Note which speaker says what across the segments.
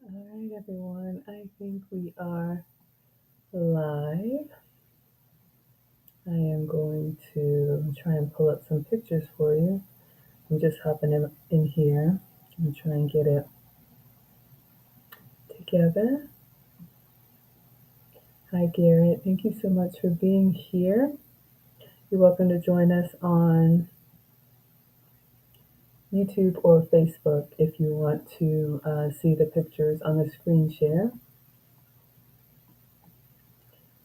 Speaker 1: All right, everyone. I think we are live. I am going to try and pull up some pictures for you. I'm just hopping in here and try and get it together. Hi, Garrett. Thank you so much for being here. You're welcome to join us on YouTube or Facebook if you want to see the pictures on the screen share.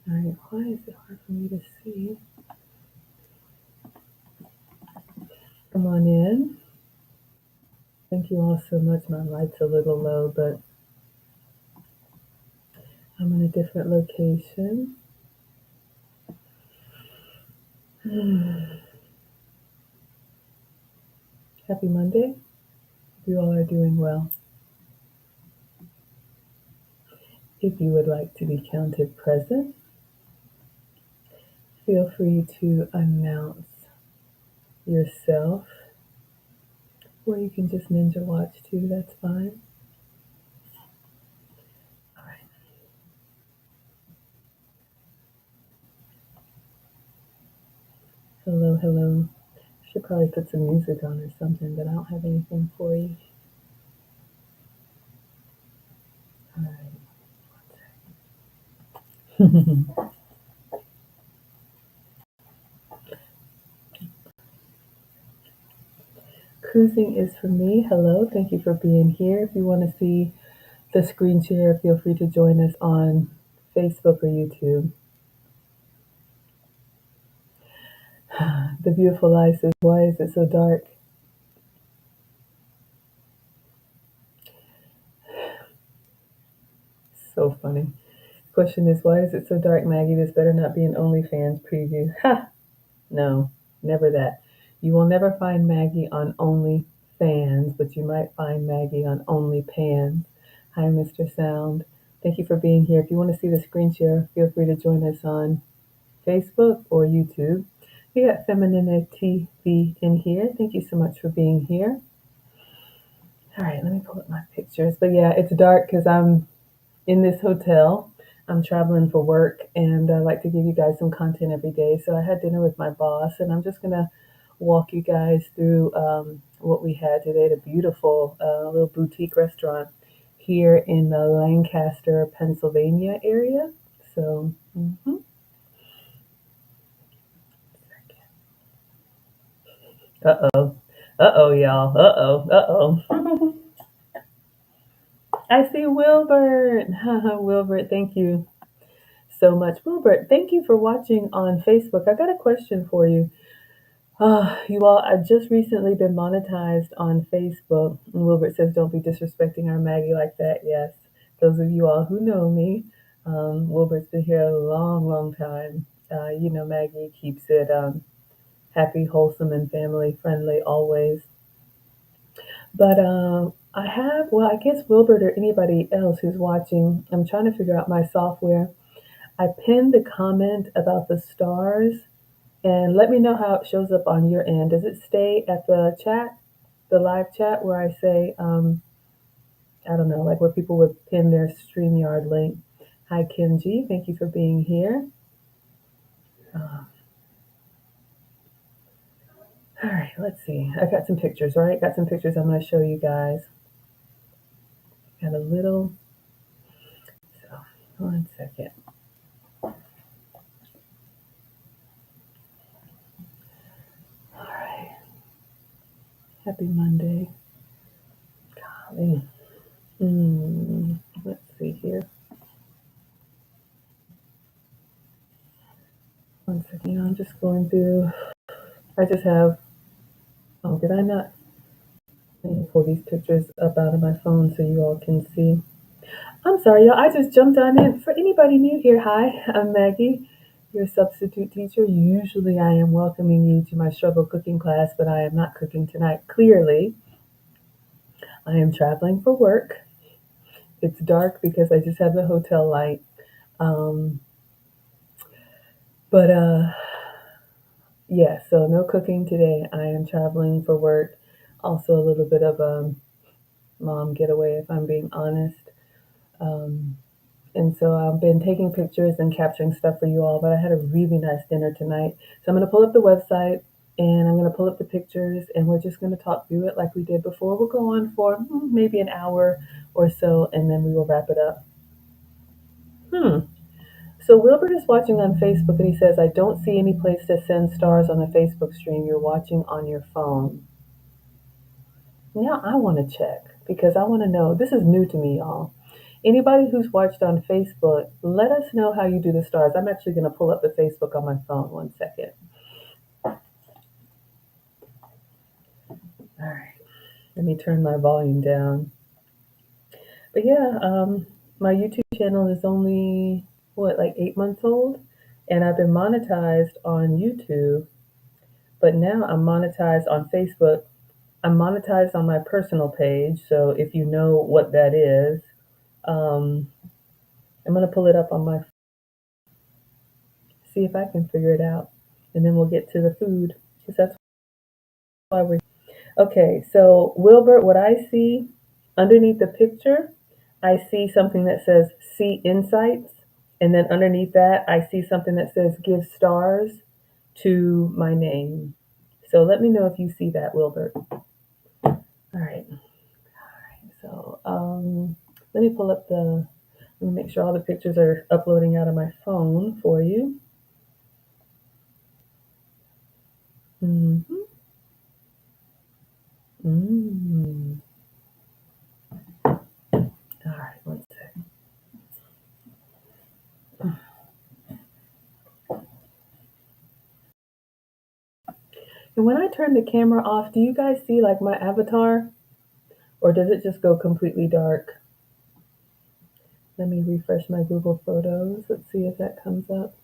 Speaker 1: All right, why is it hard for me to see? Come on in. Thank you all so much. My light's a little low, but I'm in a different location. Happy Monday. You all are doing well. If you would like to be counted present, feel free to announce yourself, or you can just ninja watch too, that's fine. All right. Hello, hello. Should probably put some music on or something, but I don't have anything for you. All right. Cruising is for me. Hello, thank you for being here. If you want to see the screen share, feel free to join us on Facebook or YouTube. The beautiful eye says, why is it so dark? So funny. Question is, why is it so dark, Maggie? This better not be an OnlyFans preview. Ha! No, never that. You will never find Maggie on OnlyFans, but you might find Maggie on OnlyPans. Hi, Mr. Sound. Thank you for being here. If you want to see the screen share, feel free to join us on Facebook or YouTube. We got Femininity TV in here. Thank you so much for being here. All right, let me pull up my pictures. But yeah, it's dark because I'm in this hotel. I'm traveling for work and I like to give you guys some content every day. So I had dinner with my boss and I'm just going to walk you guys through what we had today at a beautiful little boutique restaurant here in the Lancaster, Pennsylvania area. So, uh oh. Uh oh, y'all. Uh oh. Uh oh. I see Wilbert. Wilbert, thank you so much. Wilbert, thank you for watching on Facebook. I got a question for you. You all, I've just recently been monetized on Facebook. And Wilbert says, don't be disrespecting our Maggie like that. Yes, those of you all who know me, Wilbert's been here a long, long time. Maggie keeps it happy, wholesome, and family friendly always. But I guess Wilbert or anybody else who's watching, I'm trying to figure out my software. I pinned the comment about the stars and let me know how it shows up on your end. Does it stay at the chat, the live chat where I say, I don't know, like where people would pin their StreamYard link? Hi, Kim G. Thank you for being here. Uh, all right, let's see. I got some pictures, right? Got some pictures I'm going to show you guys. Got a little, so 1 second. All right. Happy Monday. Golly. Let's see here. 1 second. I'm just going through. I just have. Oh, did I not? Let me pull these pictures up out of my phone so you all can see. I'm sorry, y'all. I just jumped on in. For anybody new here, hi, I'm Maggie, your substitute teacher. Usually I am welcoming you to my struggle cooking class, but I am not cooking tonight. Clearly, I am traveling for work. It's dark because I just have the hotel light. Um, but yeah, so no cooking today. I am traveling for work. Also, a little bit of a mom getaway, if I'm being honest. Um, and so I've been taking pictures and capturing stuff for you all, but I had a really nice dinner tonight. So I'm going to pull up the website and I'm going to pull up the pictures and we're just going to talk through it like we did before. We'll go on for maybe an hour or so and then we will wrap it up. Hmm. So Wilbert is watching on Facebook and he says, I don't see any place to send stars on the Facebook stream. You're watching on your phone. Now I want to check because I want to know. This is new to me, y'all. Anybody who's watched on Facebook, let us know how you do the stars. I'm actually going to pull up the Facebook on my phone. One second. All right. Let me turn my volume down. But yeah, my YouTube channel is only, what, like 8 months old? And I've been monetized on YouTube, but now I'm monetized on Facebook. I'm monetized on my personal page. So if you know what that is, um, I'm going to pull it up on my, see if I can figure it out. And then we'll get to the food because that's why we're. Okay, so Wilbert, what I see underneath the picture, I see something that says See Insights. And then underneath that, I see something that says Give Stars to my name. So let me know if you see that, Wilbert. All right. So let me pull up the, let me make sure all the pictures are uploading out of my phone for you. Mm-hmm. Mm. All right, one second. And when I turn the camera off, do you guys see like my avatar? Or does it just go completely dark? Let me refresh my Google Photos. Let's see if that comes up.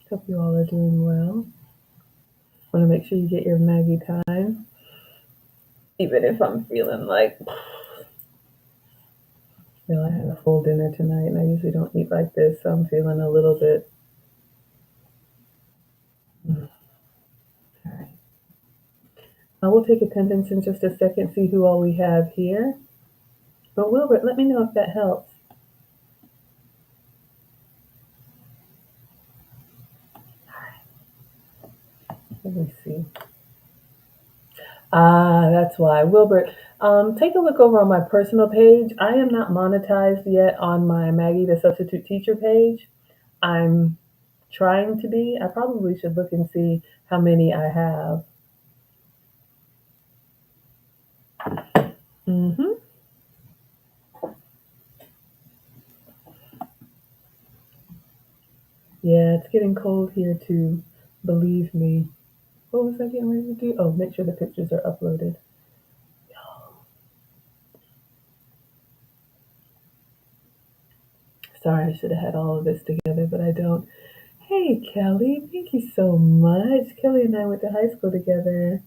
Speaker 1: Hope you all are doing well. Want to make sure you get your Maggie time. Even if I'm feeling like, I had a full dinner tonight and I usually don't eat like this, so I'm feeling a little bit. All right. I will take attendance in just a second, see who all we have here. But Wilbert, let me know if that helps. Let me see. Ah, that's why. Wilbert, take a look over on my personal page. I am not monetized yet on my Maggie the Substitute Teacher page. I'm trying to be. I probably should look and see how many I have. Mm-hmm. Yeah, it's getting cold here too. Believe me. What was I getting ready to do? Oh, make sure the pictures are uploaded. Sorry, I should have had all of this together, but I don't. Hey, Kelly, thank you so much. Kelly and I went to high school together.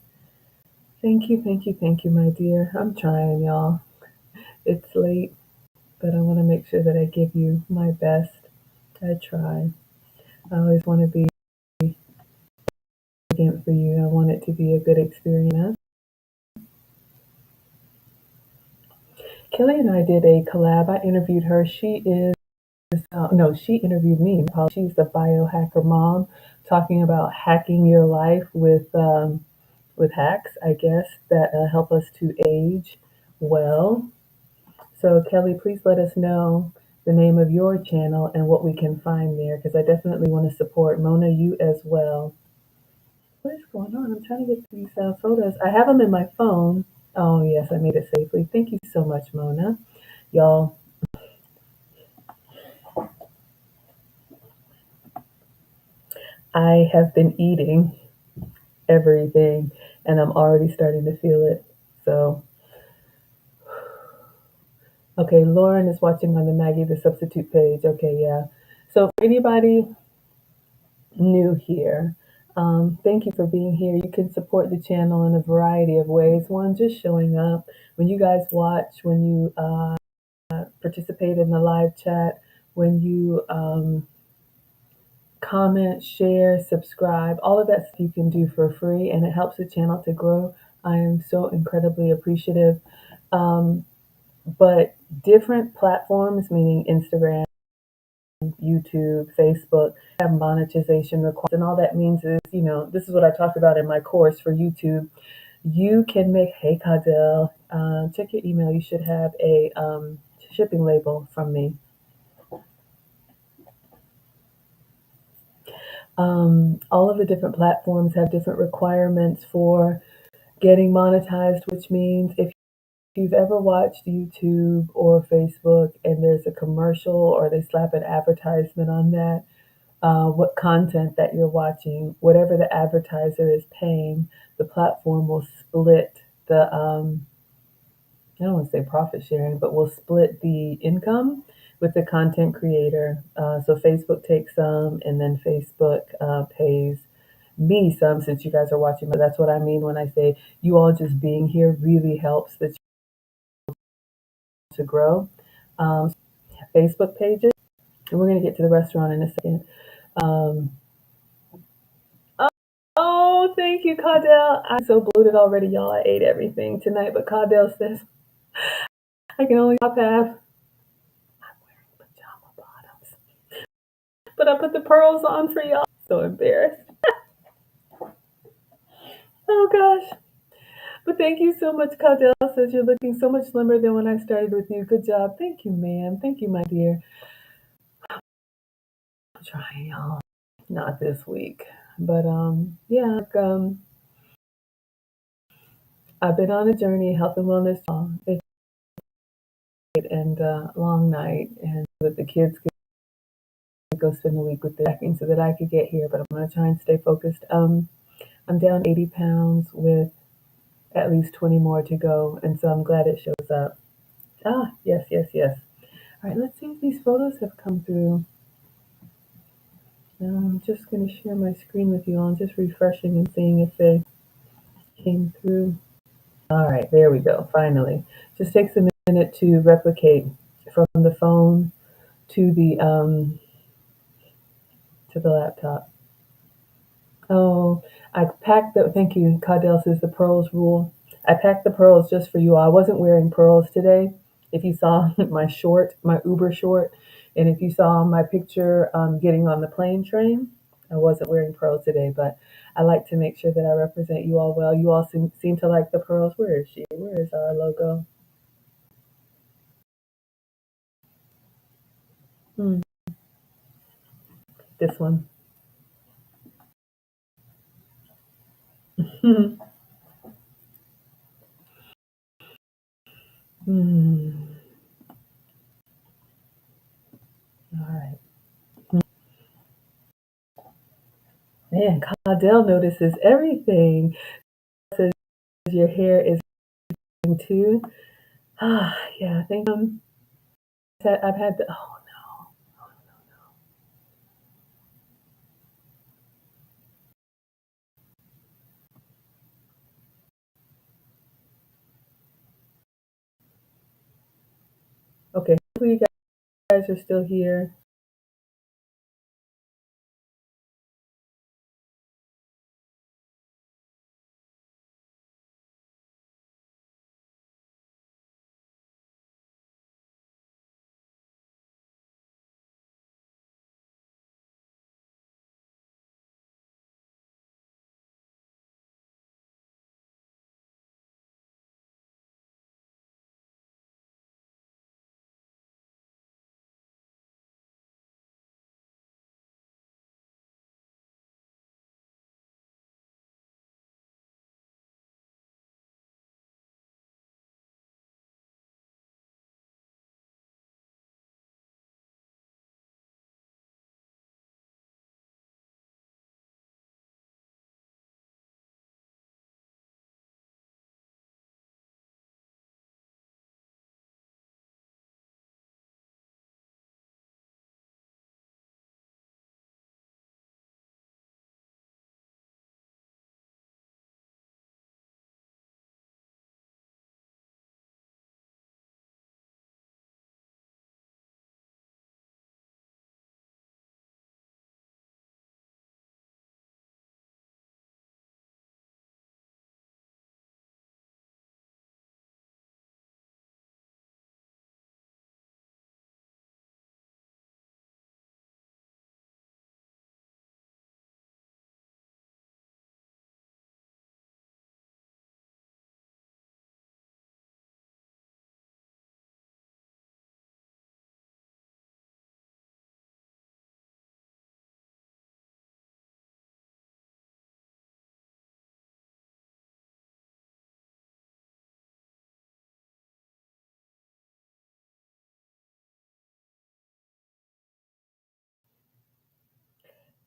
Speaker 1: Thank you, thank you, thank you, my dear. I'm trying, y'all. It's late, but I want to make sure that I give you my best. I try. I always want to be again for you. I want it to be a good experience. Kelly and I did a collab. I interviewed her. She is, no, she interviewed me. She's the biohacker mom, talking about hacking your life with hacks, I guess, that help us to age well. So, Kelly, please let us know the name of your channel and what we can find there because I definitely want to support Mona, you as well. What is going on? I'm trying to get these photos. I have them in my phone. Oh, yes, I made it safely. Thank you so much, Mona. Y'all, I have been eating everything and I'm already starting to feel it. So, okay, Lauren is watching on the Maggie the Substitute page. Okay, yeah. So, for anybody new here, thank you for being here. You can support the channel in a variety of ways. One, just showing up. When you guys watch, when you participate in the live chat, when you comment, share, subscribe, all of that stuff you can do for free, and it helps the channel to grow I am so incredibly appreciative. Um, but different platforms, meaning Instagram, YouTube, Facebook, have monetization requirements. And all that means is, this is what I talked about in my course for YouTube. You can make, hey, Cadell, check your email. You should have a shipping label from me. All of the different platforms have different requirements for getting monetized, which means if you've ever watched YouTube or Facebook and there's a commercial or they slap an advertisement on that, what content that you're watching, whatever the advertiser is paying, the platform will split the, I don't want to say profit sharing, but will split the income with the content creator. So Facebook takes some, and then Facebook pays me some since you guys are watching. But that's what I mean when I say you all just being here really helps the to grow. Um, Facebook pages, and we're going to get to the restaurant in a second. Um, oh, thank you, Caudell. I'm so bloated already, y'all. I ate everything tonight, but Caudell says I can only top half. I'm wearing pajama bottoms, but I put the pearls on for y'all. So embarrassed. Oh gosh. But thank you so much, Caudell. Says you're looking so much slimmer than when I started with you. Good job. Thank you, ma'am. Thank you, my dear. I'm trying, y'all. Not this week, but yeah. I've been on a journey, health and wellness. It's and long night, and with the kids could go spend the week with their so that I could get here. But I'm gonna try and stay focused. I'm down 80 pounds with at least 20 more to go, and so I'm glad it shows up. Ah, yes, yes, yes. All right, let's see if these photos have come through. I'm just gonna share my screen with you all. I'm just refreshing and seeing if they came through. All right, there we go. Finally, just takes a minute to replicate from the phone to the laptop. Oh, I packed the. Thank you, Caudell says the pearls rule. I packed the pearls just for you all. I wasn't wearing pearls today. If you saw my short, my Uber short, and if you saw my picture getting on the plane train, I wasn't wearing pearls today. But I like to make sure that I represent you all well. You all seem to like the pearls. Where is she? Where is our logo? Hmm, this one. Hmm. All right. Man, Caudell notices everything. Says your hair is going too. Ah, yeah. I think I've had the. Oh no. Okay. Hopefully you guys are still here.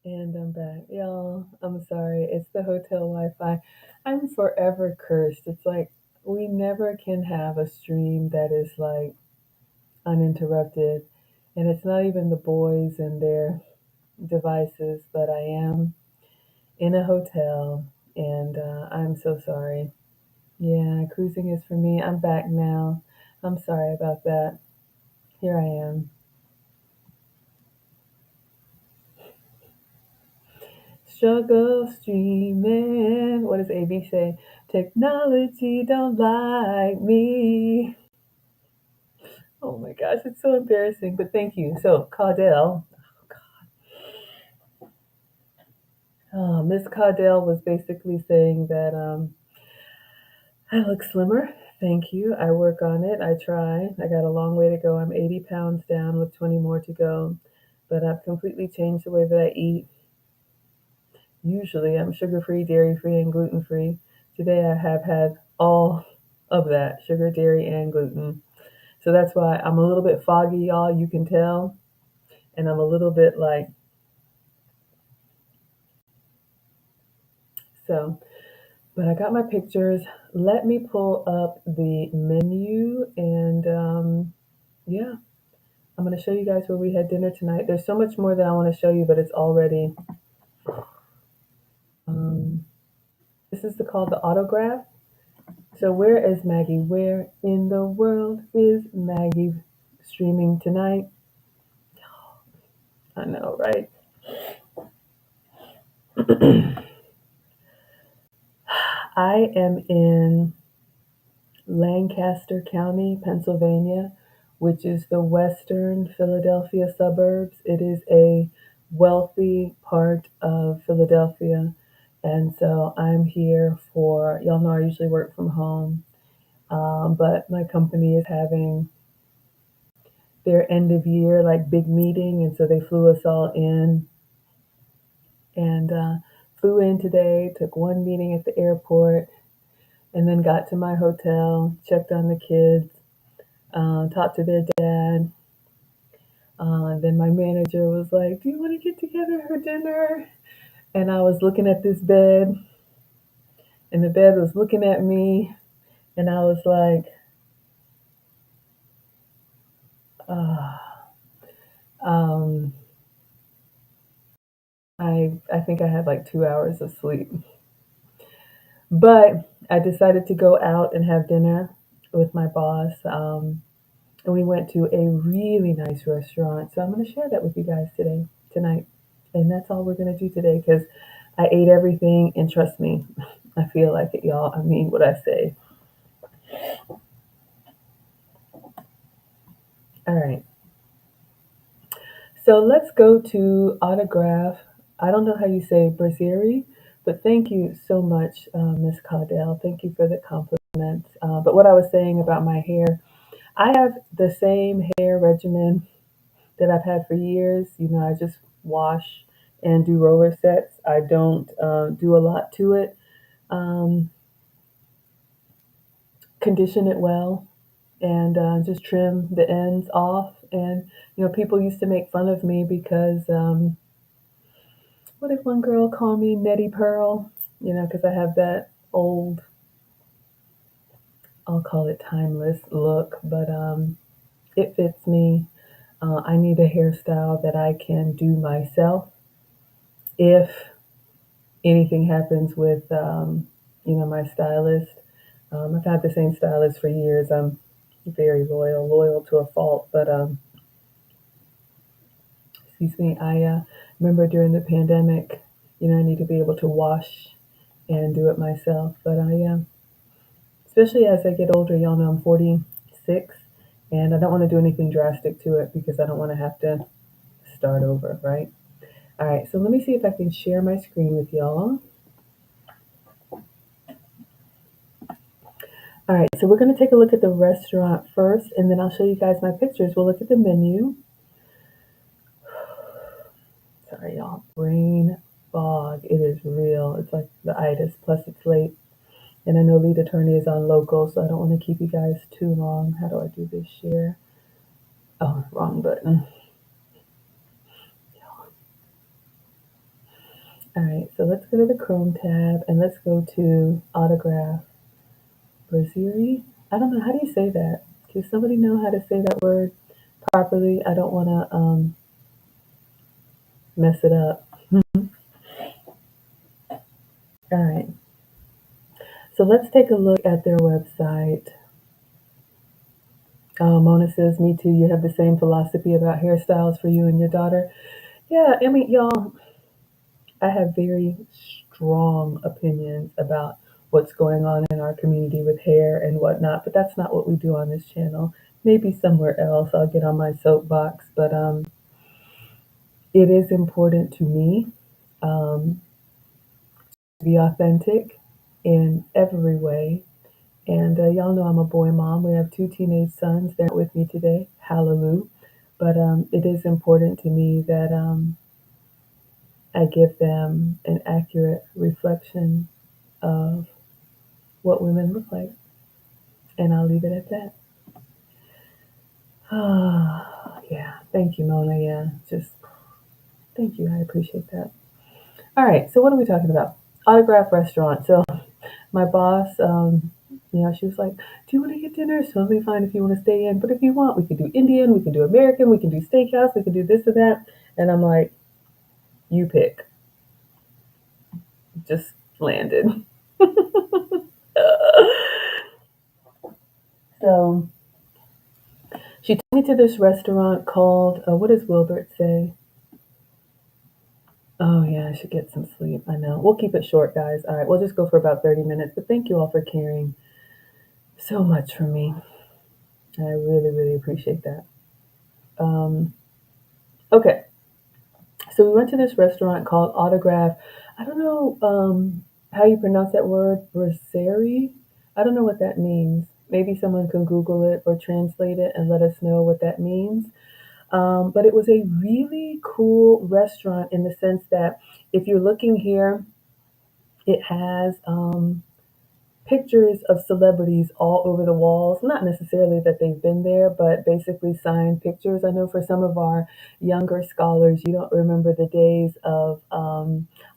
Speaker 1: And I'm back. Y'all, I'm sorry. It's the hotel Wi Fi. I'm forever cursed. It's like we never can have a stream that is like uninterrupted. And it's not even the boys and their devices, but I am in a hotel and I'm so sorry. Yeah, cruising is for me. I'm back now. I'm sorry about that. Here I am. Struggle streaming. What does AB say? Technology don't like me. Oh my gosh, it's so embarrassing, but thank you. So, Caudell, Miss Caudell was basically saying that I look slimmer. Thank you. I work on it. I try. I got a long way to go. I'm 80 pounds down with 20 more to go, but I've completely changed the way that I eat. Usually, I'm sugar free, dairy free, and gluten free. Today, I have had all of that sugar, dairy, and gluten. So that's why I'm a little bit foggy, y'all. You can tell. And I'm a little bit like, so. But I got my pictures. Let me pull up the menu. And yeah, I'm going to show you guys where we had dinner tonight. There's so much more that I want to show you, but it's already. Um, this is called the autograph. So where is Maggie? Where in the world is Maggie streaming tonight? I know, right? I am in Lancaster County, Pennsylvania, which is the western Philadelphia suburbs. It is a wealthy part of Philadelphia. And so I'm here for, y'all know I usually work from home, but my company is having their end of year like big meeting. And so they flew us all in and flew in today, took one meeting at the airport, and then got to my hotel, checked on the kids, talked to their dad. Then my manager was like, "Do you want to get together for dinner?" And I was looking at this bed, and the bed was looking at me, and I was like, uh, um, I think I had like 2 hours of sleep. But I decided to go out and have dinner with my boss. And we went to a really nice restaurant. So I'm going to share that with you guys tonight. And that's all we're going to do today because I ate everything. And trust me, I feel like it, y'all. I mean what I say. All right. So let's go to autograph. I don't know how you say Brasserie, but thank you so much, Miss Caudell. Thank you for the compliments. But what I was saying about my hair, I have the same hair regimen that I've had for years. You know, I just wash and do roller sets. I don't do a lot to it. Um, Condition it well and just trim the ends off. And, you know, people used to make fun of me because what did one girl call me? Nettie Pearl, you know, because I have that old, I'll call it timeless look, but it fits me. I need a hairstyle that I can do myself if anything happens with, you know, my stylist. I've had the same stylist for years. I'm very loyal to a fault. But excuse me, I remember during the pandemic, you know, I need to be able to wash and do it myself. But especially as I get older, y'all know I'm 46, and I don't want to do anything drastic to it because I don't want to have to start over, right? All right, so let me see if I can share my screen with y'all. All right, so we're going to take a look at the restaurant first, and then I'll show you guys my pictures. We'll look at the menu. Sorry, y'all. Brain fog. It is real. It's like the itis, plus it's late. And I know lead attorney is on local, so I don't want to keep you guys too long. How do I do this share? Oh, wrong button. All right, so let's go to the Chrome tab and let's go to autograph. Brasserie? I don't know. How do you say that? Does somebody know how to say that word properly? I don't want to mess it up. All right, so let's take a look at their website. Mona says, "Me too. You have the same philosophy about hairstyles for you and your daughter." Yeah, I mean, y'all, I have very strong opinions about what's going on in our community with hair and whatnot, but that's not what we do on this channel. Maybe somewhere else I'll get on my soapbox, but it is important to me um, to be authentic in every way. And y'all know I'm a boy mom. We have two teenage sons. They're not with me today. Hallelujah. But it is important to me that I give them an accurate reflection of what women look like. And I'll leave it at that. Ah, yeah. Thank you, Mona. Yeah, just thank you. I appreciate that. All right. So what are we talking about? Autograph restaurant. So my boss, she was like, "Do you want to get dinner? It's totally fine if you want to stay in, but if you want, we could do Indian, we could do American, we can do steakhouse, we could do this or that." And I'm like, "You pick." Just landed. So she took me to this restaurant called, what does Wilbert say? Oh, yeah, I should get some sleep. I know. We'll keep it short, guys. All right, we'll just go for about 30 minutes. But thank you all for caring so much for me. I really, really appreciate that. Um, okay, so we went to this restaurant called Autograph. I don't know how you pronounce that word, Brasserie. I don't know what that means. Maybe someone can Google it or translate it and let us know what that means. But it was a really cool restaurant in the sense that if you're looking here, it has pictures of celebrities all over the walls. Not necessarily that they've been there, but basically signed pictures. I know for some of our younger scholars, you don't remember the days of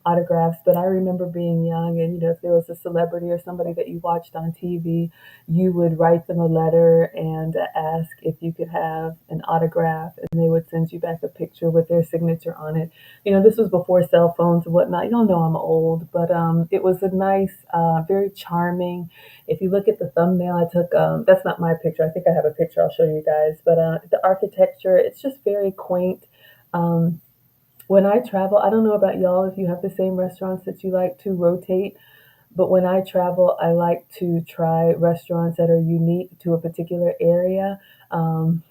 Speaker 1: autographs, but I remember being young, and if there was a celebrity or somebody that you watched on TV, you would write them a letter and ask if you could have an autograph, and they would send you back a picture with their signature on it. This was before cell phones and whatnot. Y'all know I'm old, but it was a nice, very charming. If you look at the thumbnail I took, that's not my picture. I think I have a picture I'll show you guys. But the architecture, it's just very quaint. Um, when I travel, I don't know about y'all if you have the same restaurants that you like to rotate, but when I travel, I like to try restaurants that are unique to a particular area. Um,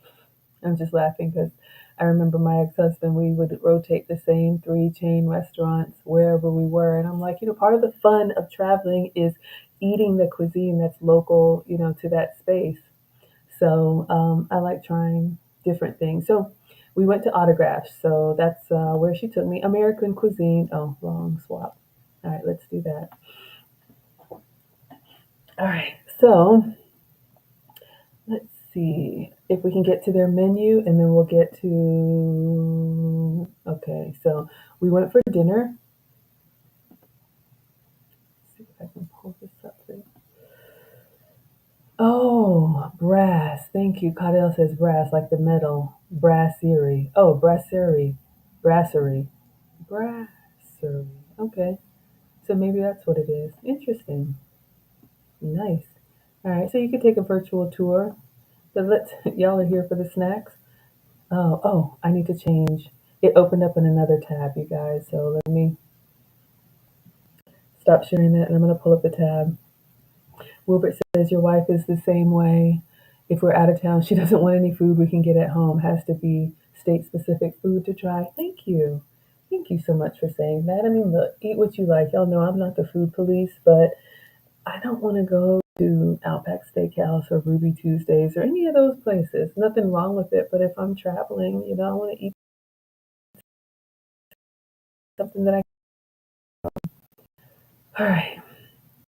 Speaker 1: I'm just laughing because I remember my ex-husband, we would rotate the same three chain restaurants wherever we were. And I'm like, part of the fun of traveling is eating the cuisine that's local, to that space. So I like trying different things. So we went to Autographs. So that's where she took me. American cuisine. Oh, wrong swap. All right, let's do that. All right. So let's see if we can get to their menu and then we'll get to. Okay, so we went for dinner. Let's see if I can pull this up here. Oh, brass. Thank you. Cadell says brass, like the metal. Brasserie. Oh, brasserie. Brasserie. Brasserie. Okay. So maybe that's what it is. Interesting. Nice. All right. So you can take a virtual tour. But let's, y'all are here for the snacks. Oh, I need to change. It opened up in another tab, you guys. So let me stop sharing that and I'm going to pull up the tab. Wilbert says, your wife is the same way. If we're out of town, she doesn't want any food we can get at home. Has to be state specific food to try. Thank you. Thank you so much for saying that. I mean, look, eat what you like. Y'all know I'm not the food police, but I don't want to go to Outback Steakhouse or Ruby Tuesdays or any of those places. Nothing wrong with it, but if I'm traveling, I want to eat something that I. All right,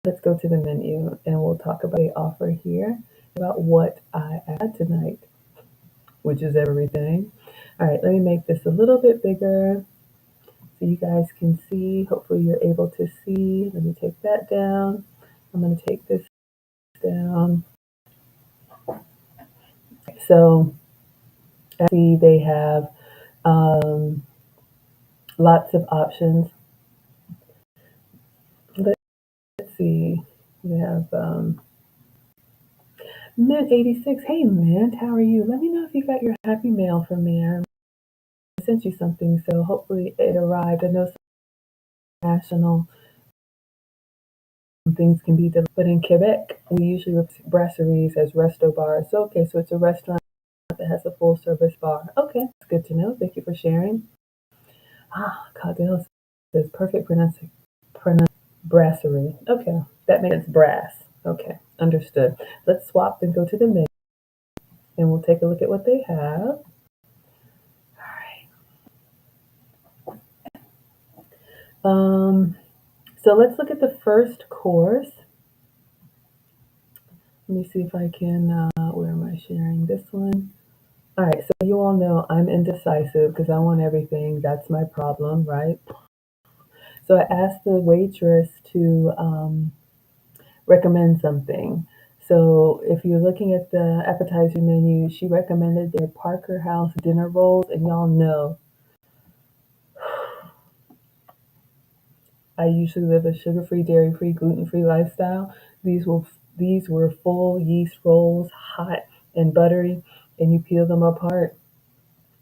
Speaker 1: let's go to the menu and we'll talk about the offer here about what I had tonight, which is everything. All right, let me make this a little bit bigger so you guys can see. Hopefully, you're able to see. Let me take that down. I'm going to take this down. So, I see they have lots of options. Let's see. We have Mint 86. Hey, Mint, how are you? Let me know if you got your happy mail from me. I sent you something, so hopefully it arrived. I know some national things can be delivered, but in Quebec, we usually refer to brasseries as resto bars. So, okay, so it's a restaurant that has a full service bar. Okay, that's good to know. Thank you for sharing. Ah, Cadell says perfect brasserie. Okay, that makes sense. Brass. Okay, understood. Let's swap and go to the menu, and we'll take a look at what they have. Um, so let's look at the first course. Let me see if I can, where am I sharing this one? All right, so you all know I'm indecisive because I want everything. That's my problem, right? So I asked the waitress to recommend something. So if you're looking at the appetizer menu, she recommended their Parker House dinner rolls, and y'all know I usually live a sugar-free, dairy-free, gluten-free lifestyle. These were these were full yeast rolls, hot and buttery, and you peel them apart,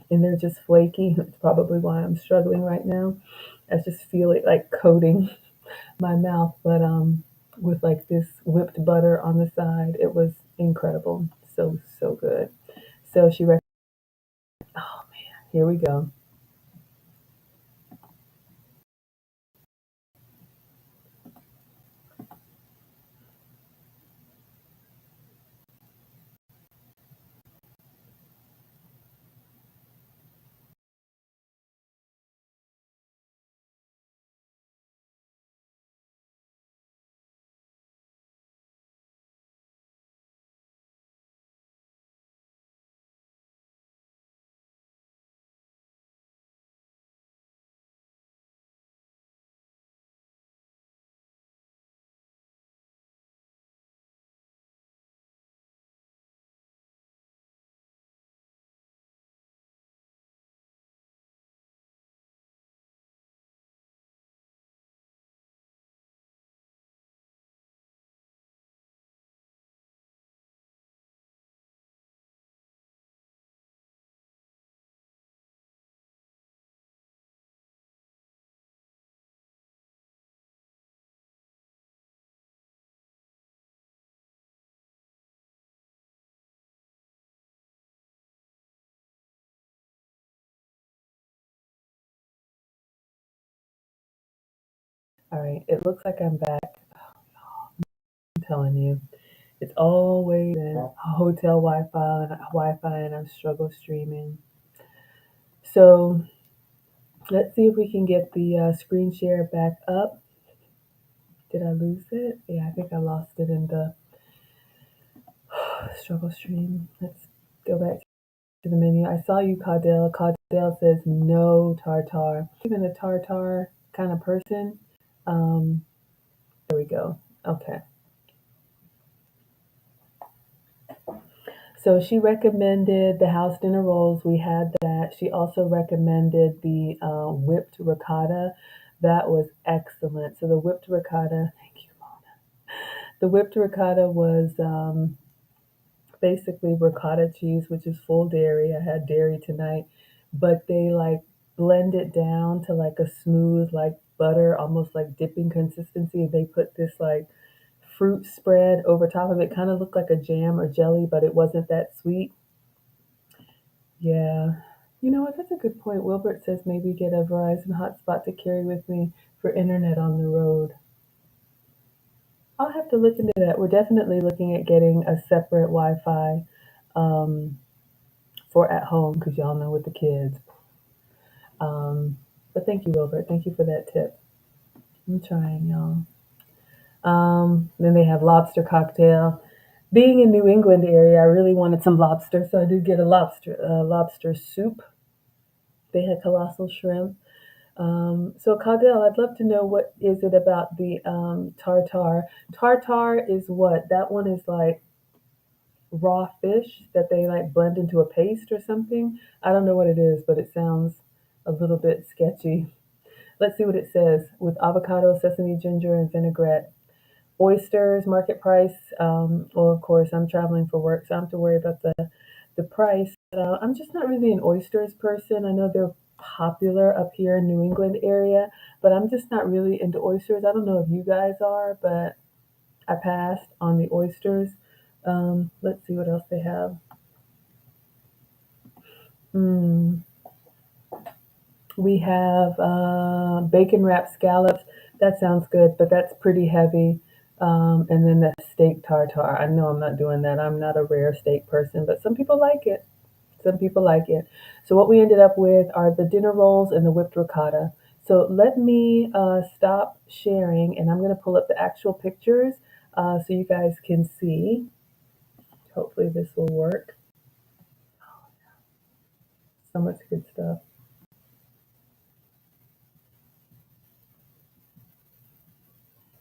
Speaker 1: and they're just flaky. It's probably why I'm struggling right now. I just feel it like coating my mouth, but with like this whipped butter on the side, it was incredible. So so good. So she recommended. Oh man, here we go. All right, it looks like I'm back. I'm telling you, it's always in hotel Wi-Fi, and I'm struggle streaming. So let's see if we can get the screen share back up. Did I lose it? Yeah, I think I lost it in the struggle stream. Let's go back to the menu. I saw you, Caudell. Caudell says no tartar. Even a tartar kind of person. Um, there we go. Okay. So she recommended the house dinner rolls. We had that. She also recommended the whipped ricotta. That was excellent. So the whipped ricotta, thank you, Mona. The whipped ricotta was basically ricotta cheese, which is full dairy. I had dairy tonight, but they like blend it down to like a smooth, like butter, almost like dipping consistency. They put this like fruit spread over top of it, kind of looked like a jam or jelly, but it wasn't that sweet. Yeah. You know what? That's a good point. Wilbert says maybe get a Verizon hotspot to carry with me for internet on the road. I'll have to look into that. We're definitely looking at getting a separate Wi-Fi um, for at home because y'all know with the kids. Um, but thank you, Wilbert. Thank you for that tip. I'm trying, y'all. Then they have lobster cocktail. Being in New England area, I really wanted some lobster, so I did get a lobster soup. They had colossal shrimp. So Caudel, I'd love to know what is it about the tartar. Tartar is what? That one is like raw fish that they like blend into a paste or something. I don't know what it is, but it sounds a little bit sketchy. Let's see what it says. With avocado, sesame, ginger, and vinaigrette. Oysters, market price. Well, of course, I'm traveling for work, so I don't have to worry about the price. I'm just not really an oysters person. I know they're popular up here in New England area, but I'm just not really into oysters. I don't know if you guys are, but I passed on the oysters. Let's see what else they have. Mm, we have bacon wrapped scallops. That sounds good, but that's pretty heavy. And then the steak tartare. I know I'm not doing that. I'm not a rare steak person, but some people like it. Some people like it. So what we ended up with are the dinner rolls and the whipped ricotta. So let me stop sharing, and I'm going to pull up the actual pictures so you guys can see. Hopefully this will work. So much good stuff.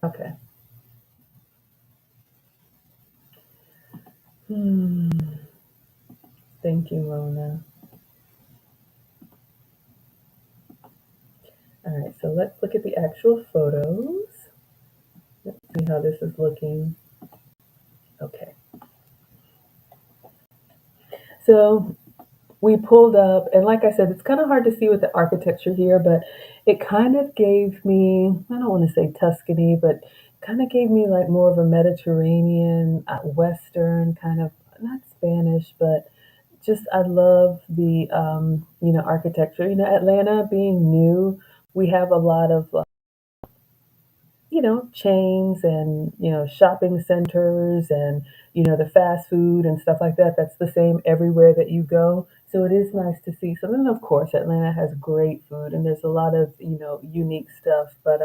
Speaker 1: Okay. Hmm. Thank you, Rona. All right, so let's look at the actual photos. Let's see how this is looking. Okay. So we pulled up, and like I said, it's kind of hard to see with the architecture here, but it kind of gave me, I don't want to say Tuscany, but kind of gave me like more of a Mediterranean, Western kind of, not Spanish, but just I love the architecture. Atlanta being new, we have a lot of chains and, shopping centers and, the fast food and stuff like that. That's the same everywhere that you go. So it is nice to see something. And of course, Atlanta has great food and there's a lot of, unique stuff. But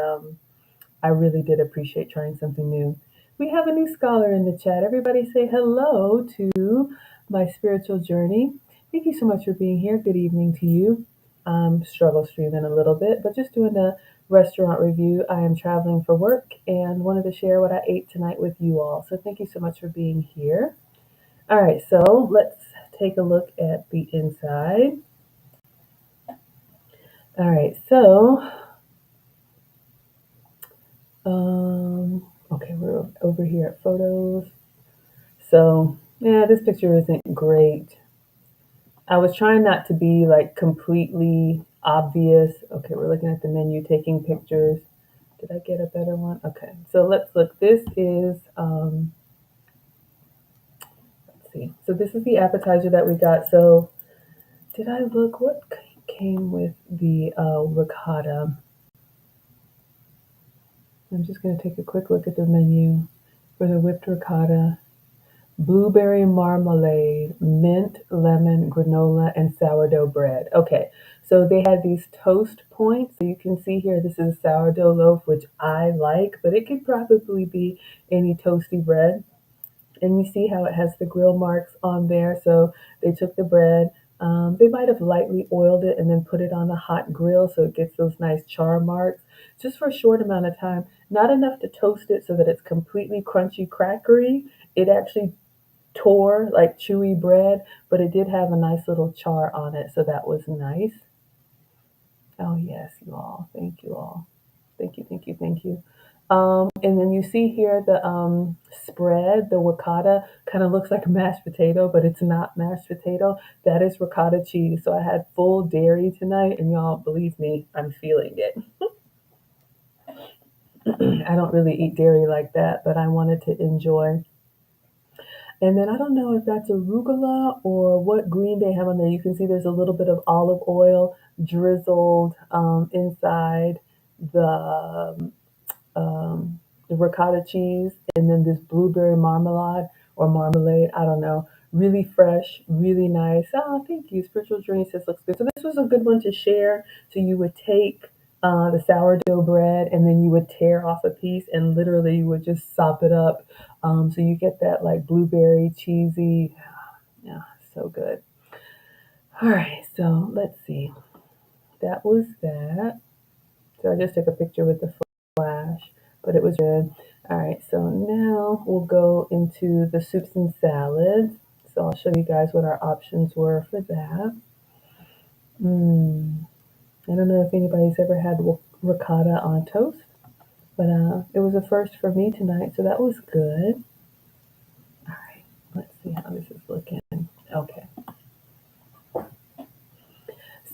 Speaker 1: I really did appreciate trying something new. We have a new scholar in the chat. Everybody say hello to my spiritual journey. Thank you so much for being here. Good evening to you. Struggle streaming a little bit, but just doing a restaurant review. I am traveling for work and wanted to share what I ate tonight with you all. So thank you so much for being here. All right, so let's take a look at the inside. All right, so okay, we're over here at photos. So, yeah, this picture isn't great. I was trying not to be like completely obvious. Okay, we're looking at the menu, taking pictures. Did I get a better one? Okay, so let's look. This is, let's see. So this is the appetizer that we got. So did I look? What came with the ricotta? I'm just going to take a quick look at the menu for the whipped ricotta. Blueberry marmalade, mint, lemon, granola, and sourdough bread. Okay, so they had these toast points. So you can see here, this is a sourdough loaf, which I like, but it could probably be any toasty bread. And you see how it has the grill marks on there. So they took the bread, they might have lightly oiled it and then put it on a hot grill so it gets those nice char marks just for a short amount of time. Not enough to toast it so that it's completely crunchy, crackery. It actually tore like chewy bread, but it did have a nice little char on it, so that was nice. Oh yes, you all. Thank you all. Thank you, thank you, thank you. And then you see here the spread, the ricotta kind of looks like a mashed potato, but it's not mashed potato. That is ricotta cheese. So I had full dairy tonight, and y'all believe me, I'm feeling it. I don't really eat dairy like that, but I wanted to enjoy. And then I don't know if that's arugula or what green they have on there. You can see there's a little bit of olive oil drizzled inside the the ricotta cheese, and then this blueberry marmalade or marmalade. I don't know. Really fresh, really nice. Oh, thank you. Spiritual Journey says looks good. So this was a good one to share. So you would take the sourdough bread and then you would tear off a piece and literally you would just sop it up. So you get that like blueberry cheesy. Yeah, so good. All right, so let's see. That was that. So I just took a picture with the flash, but it was good. All right, so now we'll go into the soups and salads. So I'll show you guys what our options were for that. I don't know if anybody's ever had ricotta on toast, but it was a first for me tonight, so that was good. All right, let's see how this is looking. Okay.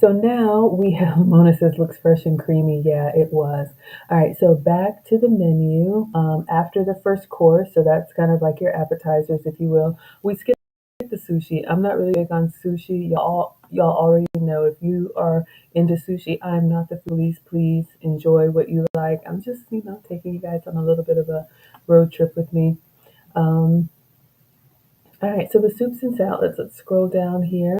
Speaker 1: So now we have, Mona says, looks fresh and creamy. Yeah, it was. All right, so back to the menu. After the first course, so that's kind of like your appetizers, if you will, we skipped the sushi. I'm not really big on sushi. Y'all already know if you are into sushi, I'm not the foodies. Please enjoy what you like. I'm just, taking you guys on a little bit of a road trip with me. Um, all right, so the soups and salads, let's scroll down here.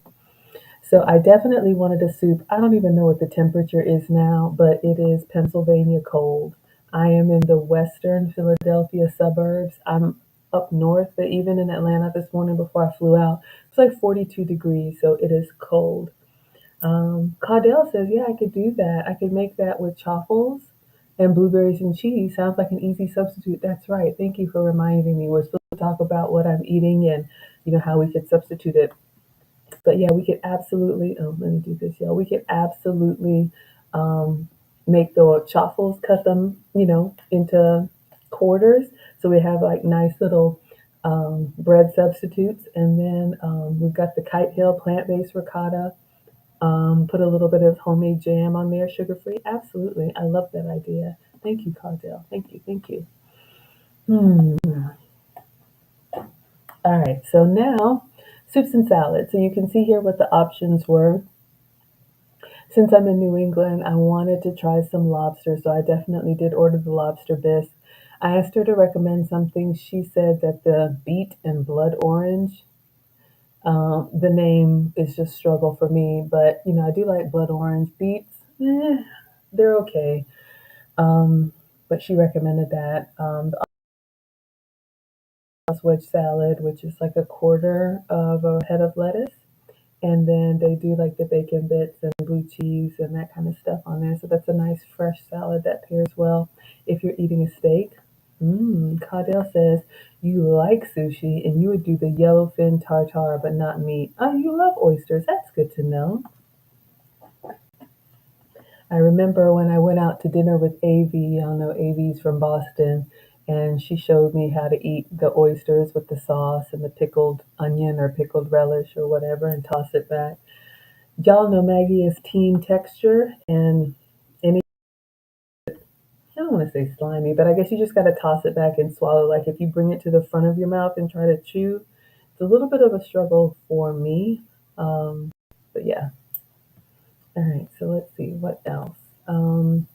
Speaker 1: So I definitely wanted a soup. I don't even know what the temperature is now, but it is Pennsylvania cold. I am in the western Philadelphia suburbs. I'm up north, but even in Atlanta this morning before I flew out, it's like 42 degrees, so it is cold. Caudell says, yeah, I could do that. I could make that with chaffles and blueberries and cheese. Sounds like an easy substitute. That's right. Thank you for reminding me. We're supposed to talk about what I'm eating and how we could substitute it. But yeah, we could absolutely, let me do this, y'all. We could absolutely um, make the chaffles, cut them, into quarters. So we have like nice little bread substitutes. And then we've got the Kite Hill plant-based ricotta. Put a little bit of homemade jam on there, sugar-free. Absolutely. I love that idea. Thank you, Cardell. Thank you. Thank you. All right. So now soups and salads. So you can see here what the options were. Since I'm in New England, I wanted to try some lobster, so I definitely did order the lobster bisque. I asked her to recommend something. She said that the beet and blood orange, the name is just struggle for me, but I do like blood orange. Beets, they're okay. But she recommended that. The wedge salad, which is like a quarter of a head of lettuce. And then they do like the bacon bits and blue cheese and that kind of stuff on there. So that's a nice fresh salad that pairs well if you're eating a steak. Caudell says you like sushi and you would do the yellowfin tartare, but not meat. Oh, you love oysters. That's good to know. I remember when I went out to dinner with AV, y'all know AV's from Boston, and she showed me how to eat the oysters with the sauce and the pickled onion or pickled relish or whatever and toss it back. Y'all know Maggie is team texture and any, I don't want to say slimy, but I guess you just got to toss it back and swallow. Like if you bring it to the front of your mouth and try to chew, it's a little bit of a struggle for me. But yeah. All right, so let's see what else. Um,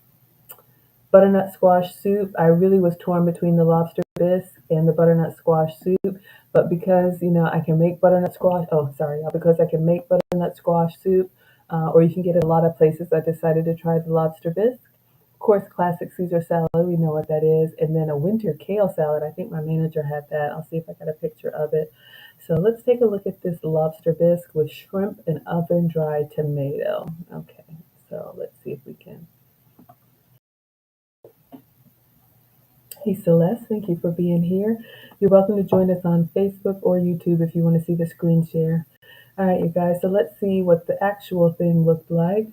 Speaker 1: Butternut squash soup. I really was torn between the lobster bisque and the butternut squash soup, but because I can make butternut squash. Oh, sorry, y'all, because I can make butternut squash soup, or you can get it a lot of places. I decided to try the lobster bisque. Of course, classic Caesar salad. We know what that is, and then a winter kale salad. I think my manager had that. I'll see if I got a picture of it. So let's take a look at this lobster bisque with shrimp and oven dried tomato. Okay, so let's see if we can. Hey Celeste, thank you for being here. You're welcome to join us on Facebook or YouTube if you want to see the screen share. All right, you guys, so let's see what the actual thing looked like.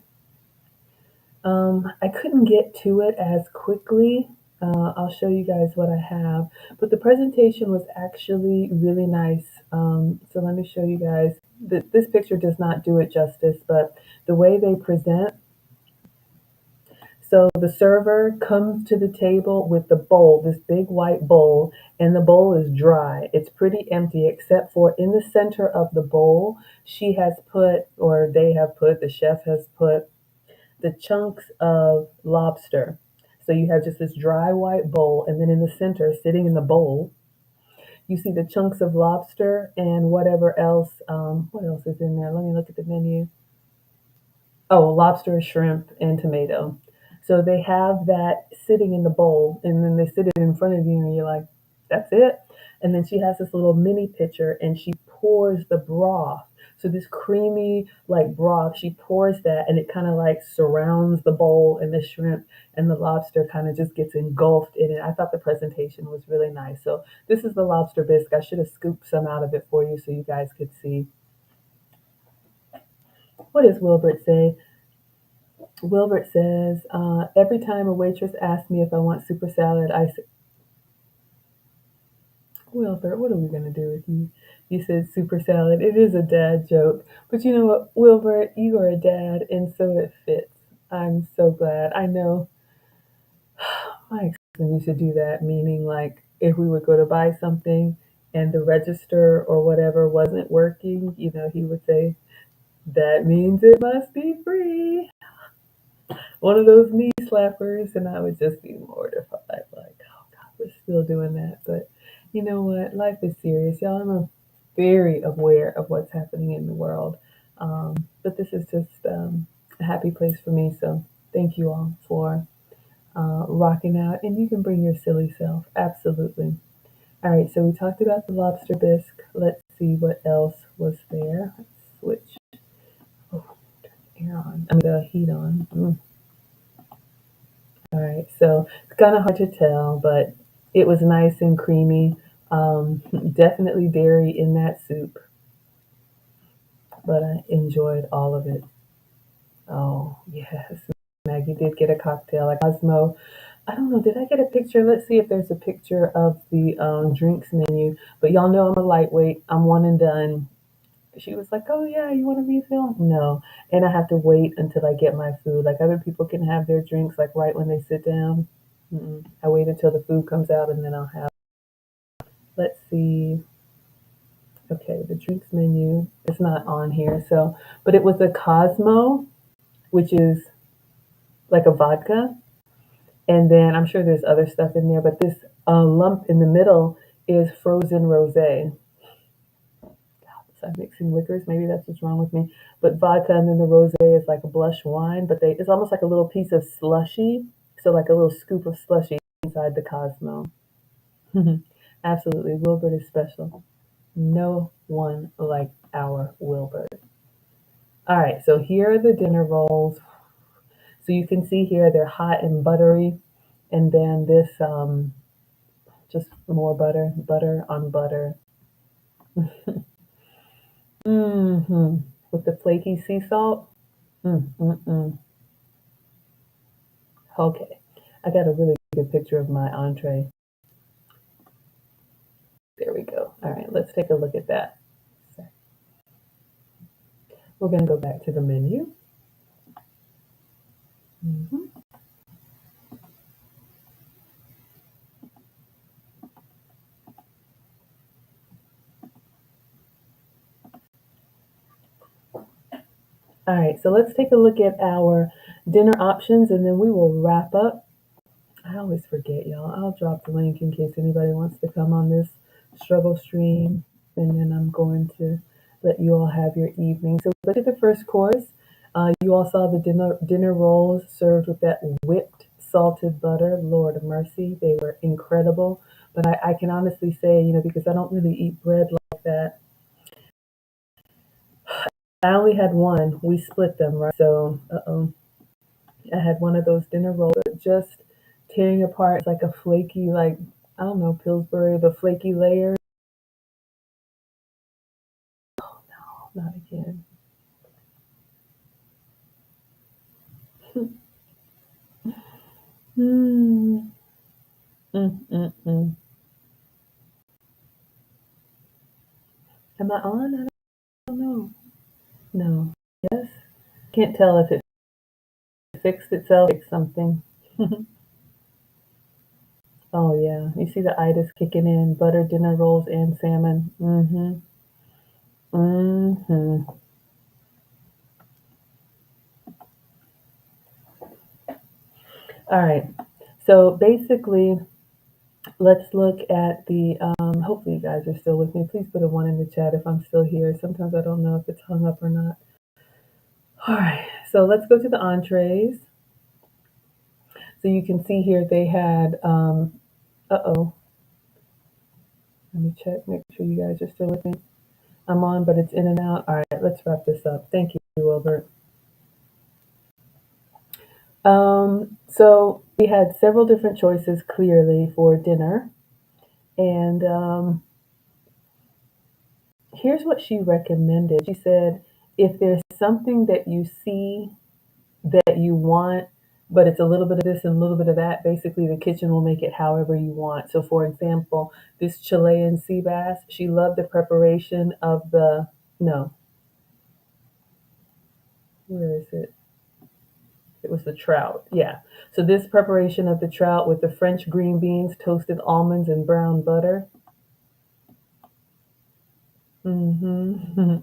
Speaker 1: I couldn't get to it as quickly. I'll show you guys what I have. But the presentation was actually really nice. So let me show you guys. This picture does not do it justice, but the way they present. So the server comes to the table with the bowl, this big white bowl, and the bowl is dry. It's pretty empty except for in the center of the bowl, she has put, or they have put, the chef has put the chunks of lobster. So you have just this dry white bowl, and then in the center, sitting in the bowl, you see the chunks of lobster and whatever else. What else is in there? Let me look at the menu. Oh, lobster, shrimp, and tomato. So they have that sitting in the bowl, and then they sit it in front of you, and you're like, that's it. And then she has this little mini pitcher, and she pours the broth. So this creamy like broth, she pours that and it kind of like surrounds the bowl and the shrimp and the lobster kind of just gets engulfed in it. I thought the presentation was really nice. So this is the lobster bisque. I should have scooped some out of it for you so you guys could see. What does Wilbert say? Wilbert says, every time a waitress asks me if I want super salad, I say, Wilbert, what are we going to do with you? You said super salad. It is a dad joke. But you know what, Wilbert, you are a dad, and so it fits. I'm so glad. I know my ex-husband used to do that, meaning like if we would go to buy something and the register or whatever wasn't working, he would say, that means it must be free. One of those knee slappers, and I would just be mortified, like, oh God, we're still doing that. But you know what? Life is serious, y'all. I'm very aware of what's happening in the world, but this is just a happy place for me. So thank you all for rocking out, and you can bring your silly self, absolutely. All right, so we talked about the lobster bisque. Let's see what else was there. Let's switch. Oh, turn the air on. I mean the heat on. All right, so it's kind of hard to tell, but it was nice and creamy. Definitely dairy in that soup, but I enjoyed all of it. Oh, yes. Maggie did get a cocktail like Cosmo. I don't know, did I get a picture? Let's see if there's a picture of the drinks menu. But y'all know I'm a lightweight. I'm one and done. She was like, "Oh yeah, you want a refill?" No, and I have to wait until I get my food. Like other people can have their drinks like right when they sit down. I wait until the food comes out and then I'll have. Let's see. Okay, the drinks menu is not on here. So, but it was a Cosmo, which is like a vodka, and then I'm sure there's other stuff in there. But this lump in the middle is frozen rosé. So I'm mixing liquors. Maybe that's what's wrong with me. But vodka and then the rosé is like a blush wine, but it's almost like a little piece of slushy. So like a little scoop of slushy inside the Cosmo. Absolutely, Wilbert is special. No one like our Wilbert. All right, so here are the dinner rolls. So you can see here they're hot and buttery, and then this just more butter, butter on butter. hmm With the flaky sea salt. Mm-mm-mm. Okay, I got a really good picture of my entree. There we go. All right, let's take a look at that. We're going to go back to the menu. Mhm. All right, so let's take a look at our dinner options and then we will wrap up. I always forget, y'all. I'll drop the link in case anybody wants to come on this struggle stream, and then I'm going to let you all have your evening. So look at the first course. You all saw the dinner rolls served with that whipped salted butter. Lord of mercy, they were incredible. But I can honestly say, because I don't really eat bread like that, I only had one. We split them, right? So, I had one of those dinner rolls, but just tearing apart like a flaky, like, I don't know, Pillsbury, the flaky layer. Oh, not again. Mm, mm. Am I on? I don't know. No. Yes. Can't tell if it fixed itself, fixed something. Oh yeah. You see the itis kicking in, butter dinner rolls and salmon. Mm-hmm. All right. So basically, let's look at the, hopefully you guys are still with me. Please put a one in the chat if I'm still here. Sometimes I don't know if it's hung up or not. All right, so let's go to the entrees. So you can see here they had, uh-oh, let me check, make sure you guys are still with me. I'm on, but it's in and out. All right, let's wrap this up. Thank you, Wilbert. So we had several different choices clearly for dinner, and here's what she recommended. She said, if there's something that you see that you want, but it's a little bit of this and a little bit of that, basically the kitchen will make it however you want. So, for example, this Chilean sea bass, she loved the preparation of the, no, where is it? It was the trout. Yeah. So this preparation of the trout with the French green beans, toasted almonds, and brown butter. Hmm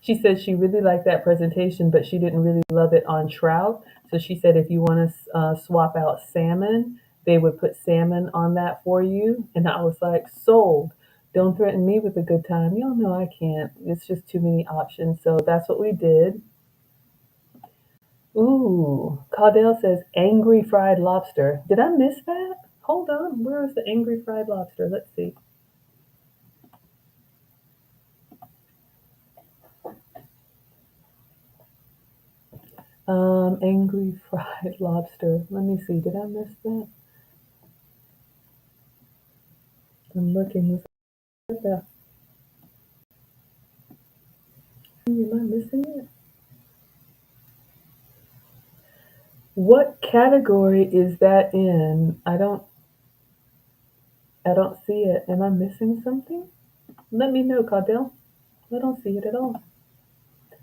Speaker 1: She said she really liked that presentation, but she didn't really love it on trout. So she said if you want to swap out salmon, they would put salmon on that for you. And I was like, sold. Don't threaten me with a good time. Y'all know I can't. It's just too many options. So that's what we did. Ooh, Caudell says angry fried lobster. Did I miss that? Hold on. Where is the angry fried lobster? Let's see. Angry fried lobster. Let me see. Did I miss that? I'm looking. Is that am I missing it? What category is that in? I don't see it. Am I missing something? Let me know, Caudell. I don't see it at all.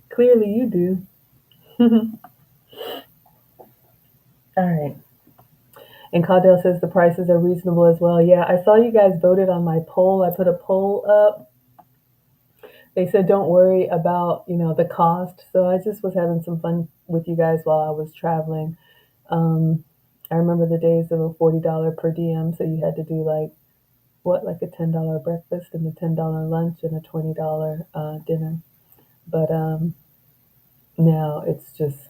Speaker 1: Clearly you do. All right. And Caudell says the prices are reasonable as well. Yeah, I saw you guys voted on my poll. I put a poll up. They said don't worry about, the cost. So I just was having some fun with you guys while I was traveling. Um, I remember the days of a $40 per diem, so you had to do like a $10 breakfast and a $10 lunch and a $20 dinner. But now it's just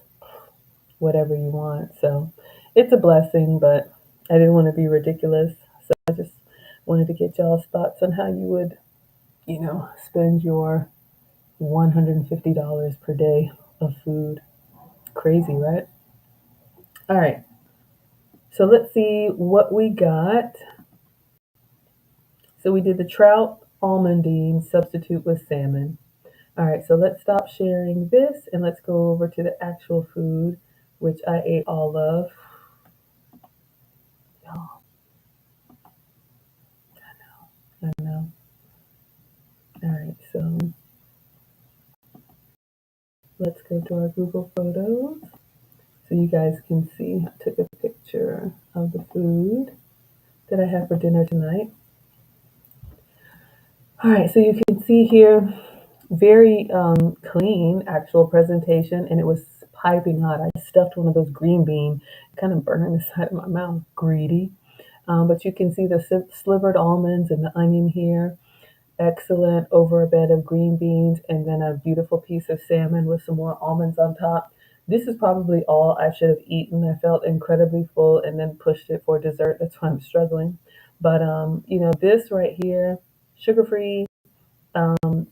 Speaker 1: whatever you want. So it's a blessing, but I didn't want to be ridiculous. So I just wanted to get y'all's thoughts on how you would, spend your $150 per day of food. Crazy, right? All right. So let's see what we got. So we did the trout almondine substitute with salmon. All right, so let's stop sharing this and let's go over to the actual food, which I ate all of. Oh, I know. All right, so let's go to our Google Photos so you guys can see. I took a picture of the food that I have for dinner tonight. All right, so you can see here, very clean actual presentation, and it was piping hot. I stuffed one of those green bean, kind of burning the side of my mouth, greedy. But you can see the slivered almonds and the onion here. Excellent over a bed of green beans, and then a beautiful piece of salmon with some more almonds on top. This is probably all I should have eaten. I felt incredibly full and then pushed it for dessert. That's why I'm struggling. But this right here, sugar free,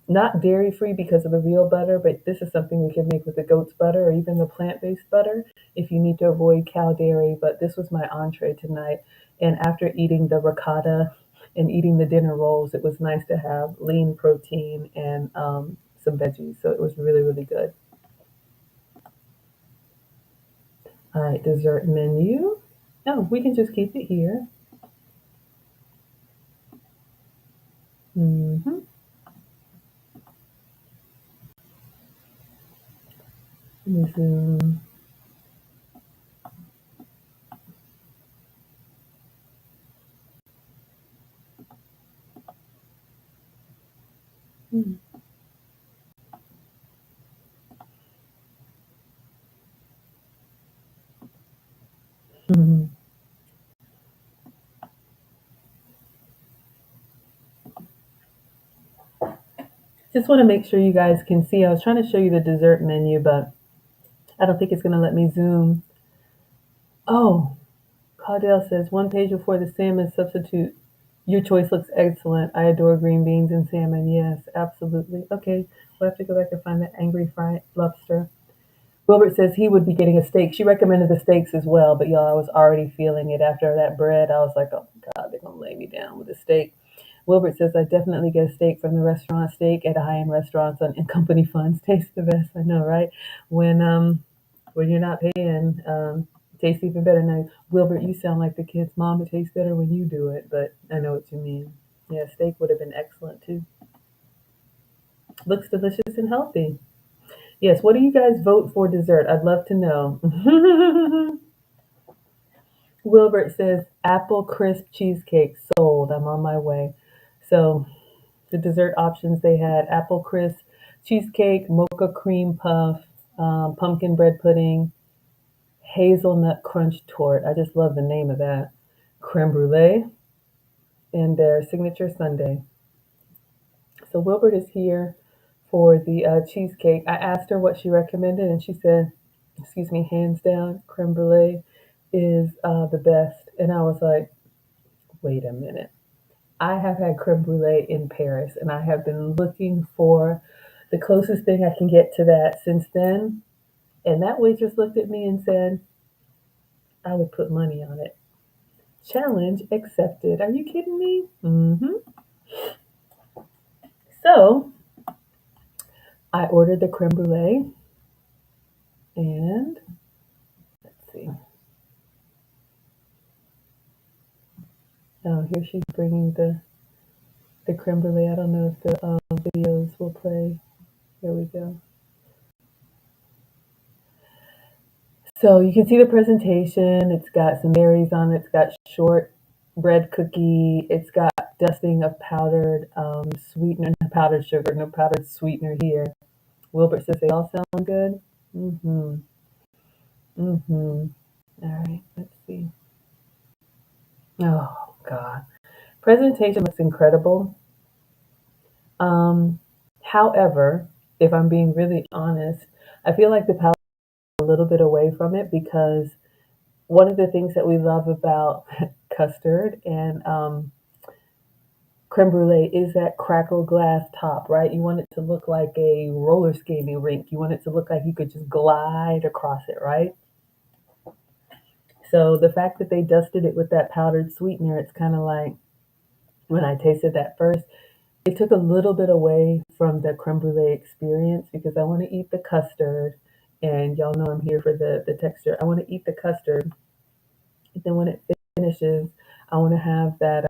Speaker 1: not dairy free because of the real butter, but this is something we can make with the goat's butter or even the plant based butter if you need to avoid cow dairy. But this was my entree tonight. And after eating the ricotta and eating the dinner rolls, it was nice to have lean protein and some veggies. So it was really, really good. All right, dessert menu. No, we can just keep it here. Mm-hmm. Let me zoom. Mhm. Just want to make sure you guys can see. I was trying to show you the dessert menu, but I don't think it's going to let me zoom. Oh, Caudell says one page before the salmon substitute. Your choice looks excellent. I adore green beans and salmon. Yes, absolutely. Okay, we'll have to go back and find that angry fried lobster. Wilbert says he would be getting a steak. She recommended the steaks as well, but y'all, I was already feeling it after that bread. I was like, oh my God, they're gonna lay me down with a steak. Wilbert says I definitely get a steak from the restaurant. Steak at high-end restaurants and company funds tastes the best. I know, right? When you're not paying, tastes even better. Now, Wilbert, you sound like the kid's mom. It tastes better when you do it, but I know what you mean. Yeah, steak would have been excellent too. Looks delicious and healthy. Yes, what do you guys vote for dessert? I'd love to know. Wilbert says apple crisp cheesecake sold. I'm on my way. So the dessert options they had apple crisp cheesecake, mocha cream puff, pumpkin bread pudding, hazelnut crunch tort. I just love the name of that. Creme brulee, and their signature sundae. So Wilbert is here for the cheesecake. I asked her what she recommended, and she said, excuse me, hands down, creme brulee is the best. And I was like, wait a minute. I have had creme brulee in Paris, and I have been looking for the closest thing I can get to that since then. And that waitress looked at me and said, I would put money on it. Challenge accepted. Are you kidding me? So I ordered the creme brulee, and let's see. Oh, here she's bringing the creme brulee. I don't know if the videos will play. Here we go. So you can see the presentation. It's got some berries on it. It's got short bread cookie. It's got dusting of powdered sweetener, powdered sugar, no powdered sweetener here. Wilbert says they all sound good. Mm-hmm. Mm-hmm. All right, let's see. Oh God. Presentation looks incredible. Um, however, if I'm being really honest, I feel like the powder is a little bit away from it because one of the things that we love about custard and creme brulee is that crackle glass top, right? You want it to look like a roller skating rink. You want it to look like you could just glide across it, right? So the fact that they dusted it with that powdered sweetener, it's kind of like when I tasted that first, it took a little bit away from the creme brulee experience because I want to eat the custard, and y'all know I'm here for the texture. I want to eat the custard, and then when it finishes, I want to have that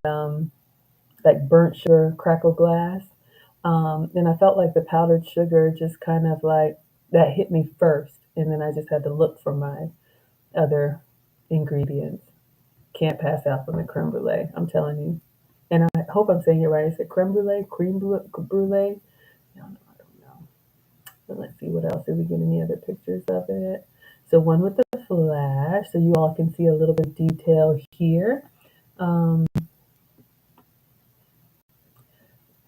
Speaker 1: like burnt sugar crackle glass. And I felt like the powdered sugar just kind of like that hit me first, and then I just had to look for my other ingredients. Can't pass out from the creme brulee, I'm telling you. And I hope I'm saying it right. Is it creme brulee, brulee? No, no, I don't know. But let's see what else. Did we get any other pictures of it? So one with the flash, so you all can see a little bit of detail here. Um,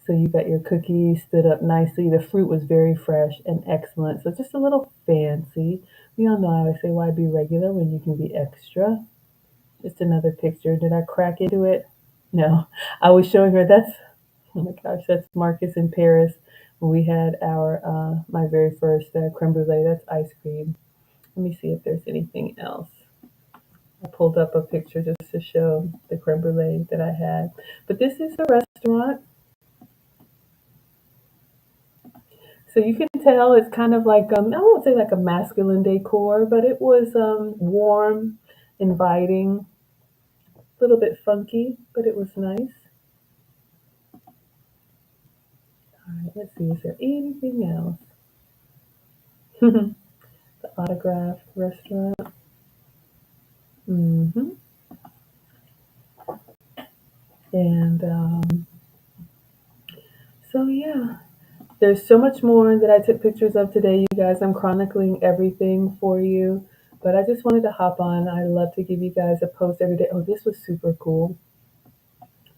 Speaker 1: so you got your cookies stood up nicely. The fruit was very fresh and excellent. So just a little fancy. We all know I always say, why be regular when you can be extra? Just another picture. Did I crack into it? No. I was showing her that's, oh my gosh, that's Marcus in Paris when we had our my very first creme brulee. That's ice cream. Let me see if there's anything else. I pulled up a picture just to show the creme brulee that I had. But this is a restaurant, so you can tell it's kind of like I won't say like a masculine decor, but it was warm, inviting, a little bit funky, but it was nice. All right, let's see. Is there anything else? The autograph restaurant. hmm And so, yeah, there's so much more that I took pictures of today, you guys. I'm chronicling everything for you, but I just wanted to hop on. I love to give you guys a post every day. Oh, this was super cool.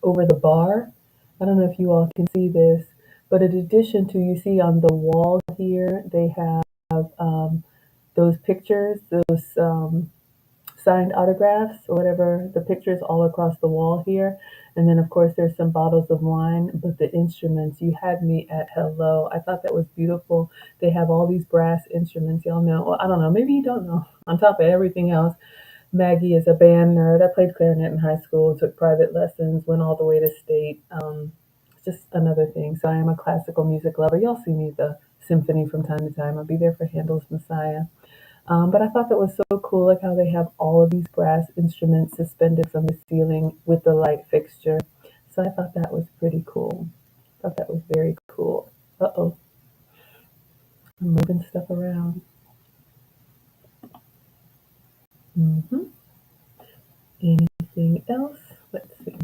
Speaker 1: Over the bar. I don't know if you all can see this, but in addition to, you see on the wall here, they have those pictures, those signed autographs or whatever, the pictures all across the wall here. And then, of course, there's some bottles of wine, but the instruments, you had me at hello. I thought that was beautiful. They have all these brass instruments. Y'all know, well, I don't know, maybe you don't know. On top of everything else, Maggie is a band nerd. I played clarinet in high school, took private lessons, went all the way to state. It's just another thing. So I am a classical music lover. Y'all see me at the symphony from time to time. I'll be there for Handel's Messiah. But I thought that was so cool, like how they have all of these brass instruments suspended from the ceiling with the light fixture. So I thought that was pretty cool. I thought that was very cool. Uh oh, I'm moving stuff around. hmm Anything else? Let's see.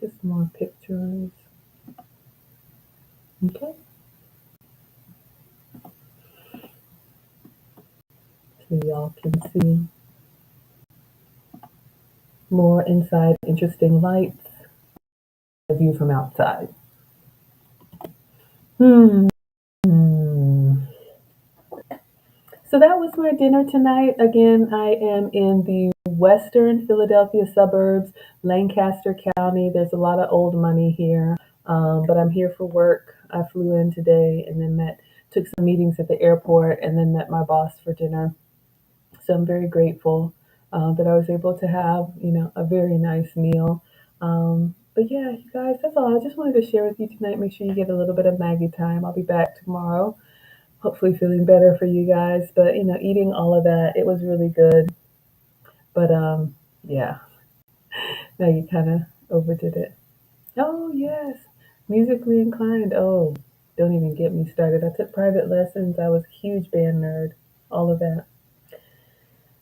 Speaker 1: Just more pictures. Okay, so y'all can see more inside interesting lights. A view from outside. Hmm. So that was my dinner tonight. Again, I am in the western Philadelphia suburbs, Lancaster County. There's a lot of old money here, but I'm here for work. I flew in today and then took some meetings at the airport and then met my boss for dinner. So I'm very grateful that I was able to have, a very nice meal. But yeah, you guys, that's all. I just wanted to share with you tonight. Make sure you get a little bit of Maggie time. I'll be back tomorrow, hopefully feeling better for you guys. But eating all of that, it was really good. But yeah, now you kind of overdid it. Oh yes, musically inclined. Oh, don't even get me started. I took private lessons. I was a huge band nerd. All of that.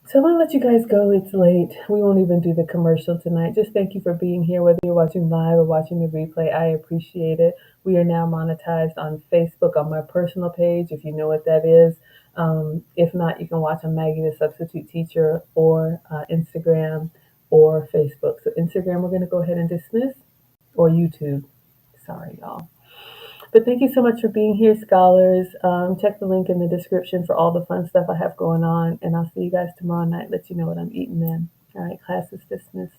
Speaker 1: So I'm gonna let you guys go. It's late. We won't even do the commercial tonight. Just thank you for being here, whether you're watching live or watching the replay. I appreciate it. We are now monetized on Facebook on my personal page, if you know what that is. If not, you can watch on Maggie the Substitute Teacher or Instagram or Facebook. So Instagram, we're gonna go ahead and dismiss, or YouTube. Sorry, y'all. But thank you so much for being here, scholars. Check the link in the description for all the fun stuff I have going on. And I'll see you guys tomorrow night. Let you know what I'm eating then. All right, class is dismissed.